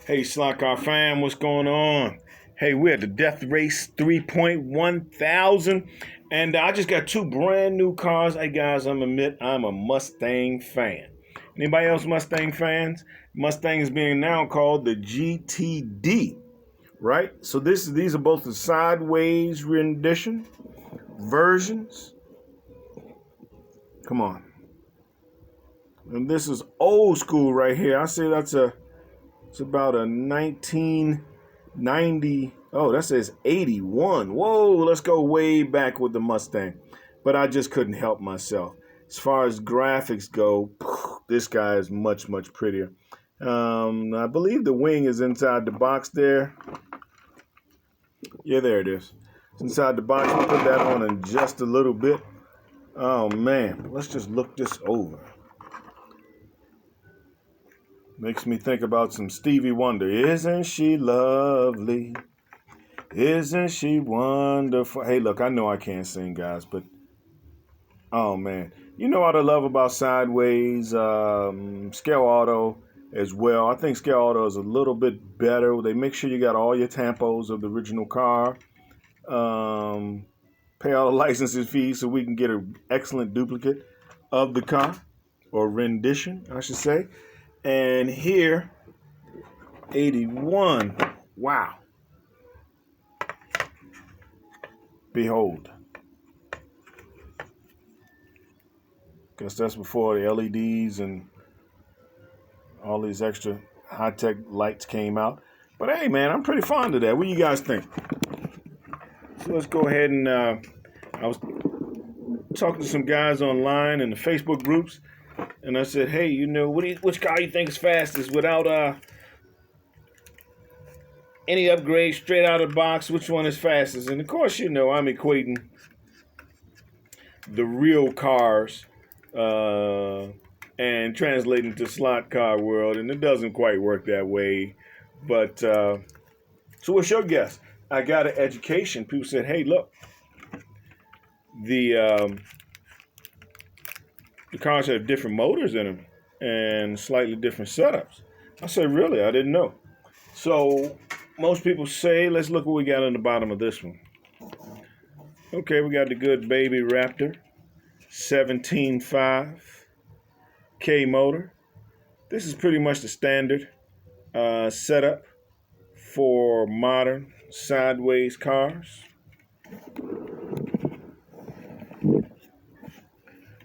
Hey, Slotcar fam, what's going on? Hey, we're at the Death Race 3.1 thousand, and I just got two brand new cars. Hey guys, I'm admit I'm a Mustang fan. Anybody else Mustang fans? Mustang is being now called the GTD, right? So these are both the Sideways rendition versions. Come on. And this is old school right here. I say it's about a 1990. Oh, that says 81. Whoa, let's go way back with the Mustang. But I just couldn't help myself. As far as graphics go, this guy is much, much prettier. I believe the wing is inside the box there. Yeah, there it is. It's inside the box. We'll put that on in just a little bit. Oh, man. Let's just look this over. Makes me think about some Stevie Wonder. Isn't she lovely? Isn't she wonderful? Hey, look, I know I can't sing, guys, but oh, man. You know what I love about Sideways, Scale Auto as well. I think Scale Auto is a little bit better. They make sure you got all your tampos of the original car. Pay all the licensing fees so we can get an excellent duplicate of the car, or rendition, I should say. And here, 81. Wow. Behold. Guess that's before the LEDs and all these extra high-tech lights came out. But hey, man, I'm pretty fond of that. What do you guys think? So let's go ahead and I was talking to some guys online in the Facebook groups. And I said, hey, you know, which car you think is fastest without any upgrades, straight out of the box? Which one is fastest? And of course, you know, I'm equating the real cars and translating to slot car world, and it doesn't quite work that way. But so what's your guess? I got an education. People said, hey, look, the cars have different motors in them and slightly different setups. I said, really? I didn't know. So most people say, let's look what we got on the bottom of this one. Okay, we got the good baby Raptor 17.5 K motor. This is pretty much the standard setup for modern Sideways cars.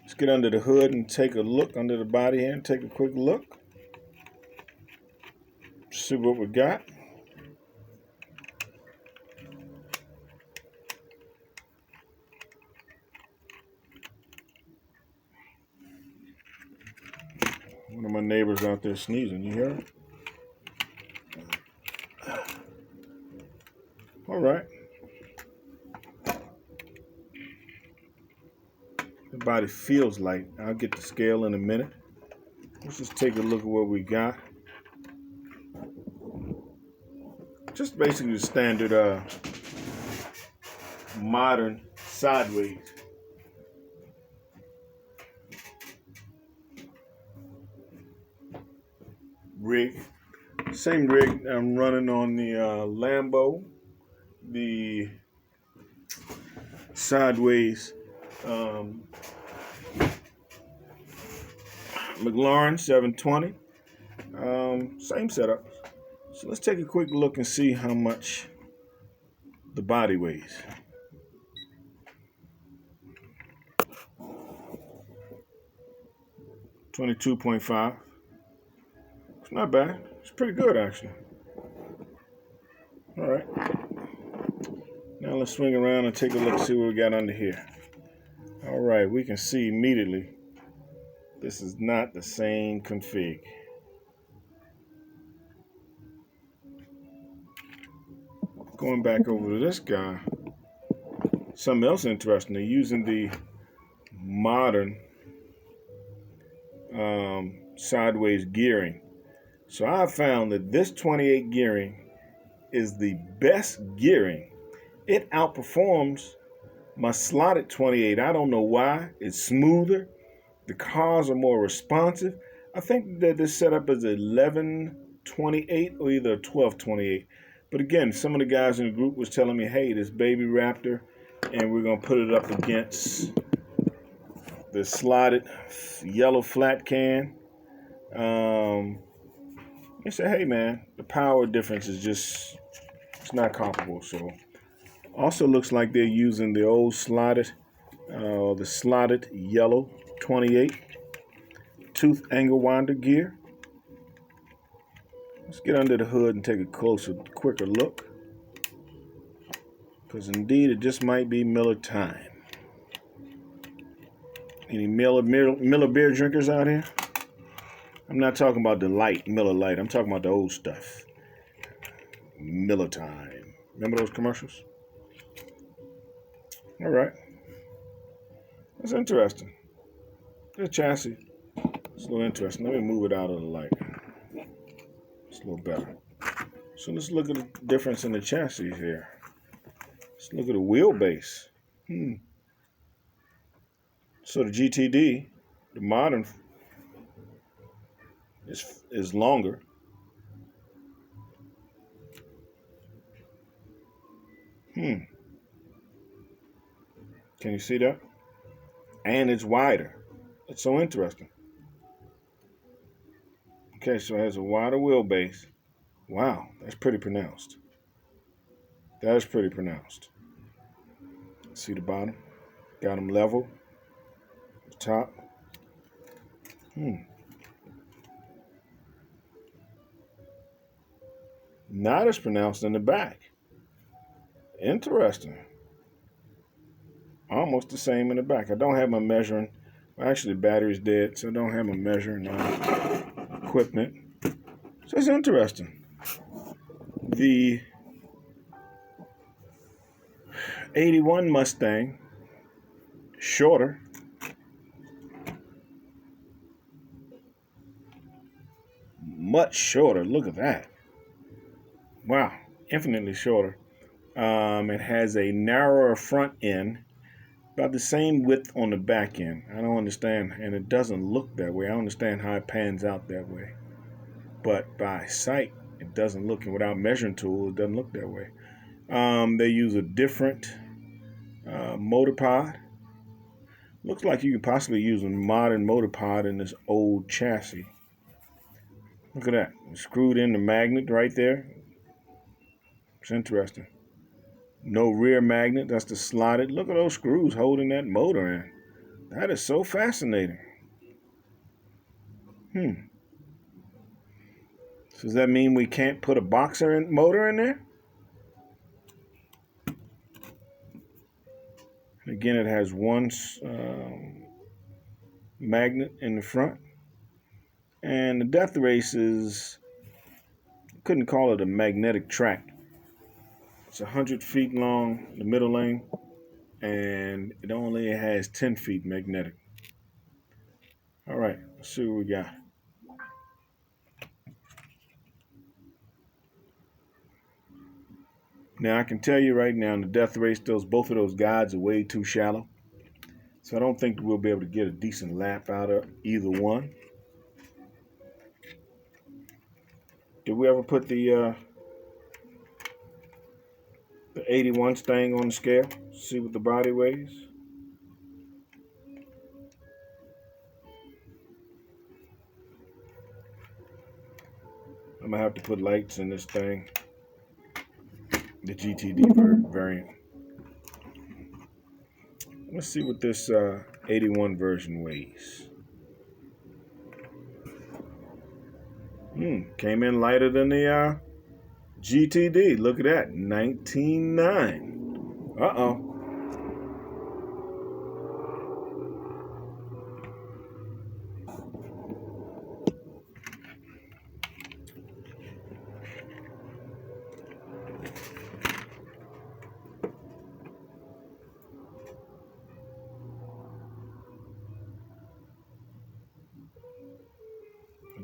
Let's get under the hood and take a look under the body here and take a quick look. See what we got. One of my neighbors out there sneezing, you hear him? All right. The body feels light. I'll get the scale in a minute. Let's just take a look at what we got. Just basically the standard modern Sideways. Rig. Same rig I'm running on the Lambo, the Sideways McLaren 720. Same setup. So let's take a quick look and see how much the body weighs. $22.5. It's not bad. It's pretty good, actually. All right. Now let's swing around and take a look and see what we got under here. All right, we can see immediately this is not the same config. Going back over to this guy, something else interesting. They're using the modern Sideways gearing. So I found that this 28 gearing is the best gearing. It outperforms my slotted 28. I don't know why. It's smoother. The cars are more responsive. I think that this setup is 11 28 or either a 1228. But again, some of the guys in the group was telling me, hey, this Baby Raptor, and we're going to put it up against the slotted yellow flat can. They said, hey, man, the power difference is just, it's not comparable. So also looks like they're using the old slotted, the slotted yellow 28 tooth angle winder gear. Let's get under the hood and take a closer, quicker look. Because indeed, it just might be Miller time. Any Miller beer drinkers out here? I'm not talking about the light, Miller Lite. I'm talking about the old stuff. Miller time. Remember those commercials? All right. That's interesting. The chassis. It's a little interesting. Let me move it out of the light. It's a little better. So let's look at the difference in the chassis here. Let's look at the wheelbase. So the GTD, the modern, is longer. Can you see that? And it's wider. It's so interesting. Okay, so it has a wider wheelbase. Wow, that's pretty pronounced. That is pretty pronounced. See the bottom? Got them level. The top. Not as pronounced in the back. Interesting. Almost the same in the back. I don't have my measuring. Well, actually, the battery's dead, so I don't have my measuring equipment. So it's interesting. The 81 Mustang, shorter. Much shorter. Look at that. Wow, infinitely shorter. It has a narrower front end, about the same width on the back end. I don't understand, and it doesn't look that way. I don't understand how it pans out that way. But by sight, it doesn't look, and without measuring tool, it doesn't look that way. They use a different motor pod. Looks like you could possibly use a modern motor pod in this old chassis. Look at that. Screwed in the magnet right there. It's interesting. No rear magnet. That's the slotted. Look at those screws holding that motor in. That is so fascinating. So does that mean we can't put a boxer motor in there? Again, it has one magnet in the front. And the death race is, couldn't call it a magnetic track. It's 100 feet long, the middle lane, and it only has 10 feet magnetic. All right, let's see what we got. Now, I can tell you right now, in the death race, both of those guides are way too shallow. So I don't think we'll be able to get a decent lap out of either one. Did we ever put the 81 Mustang on the scale? See what the body weighs? I'm gonna have to put lights in this thing. The GTD variant. Let's see what this 81 version weighs. Came in lighter than the GTD. Look at that, 19.9. Uh-oh.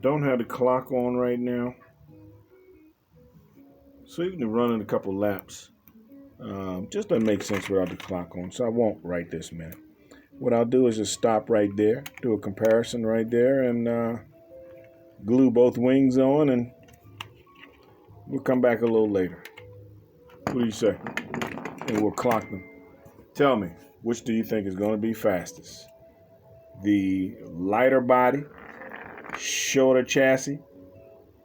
Don't have the clock on right now, so even running a couple laps just doesn't make sense without the clock on, so I won't right this minute. What I'll do is just stop right there, do a comparison right there, and glue both wings on and We'll come back a little later. What do you say? And we'll clock them. Tell me, which do you think is going to be fastest? The lighter body, shorter chassis,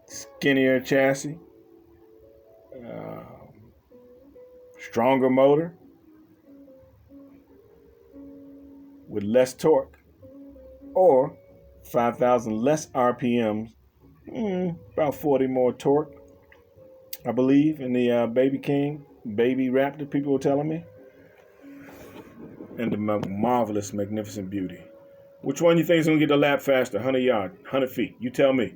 skinnier chassis, stronger motor with less torque, or 5,000 less RPMs, about 40 more torque, I believe, in the Baby King, Baby Raptor, people were telling me, and the marvelous, magnificent beauty. Which one do you think is going to get the lap faster? 100 yards, 100 feet? You tell me.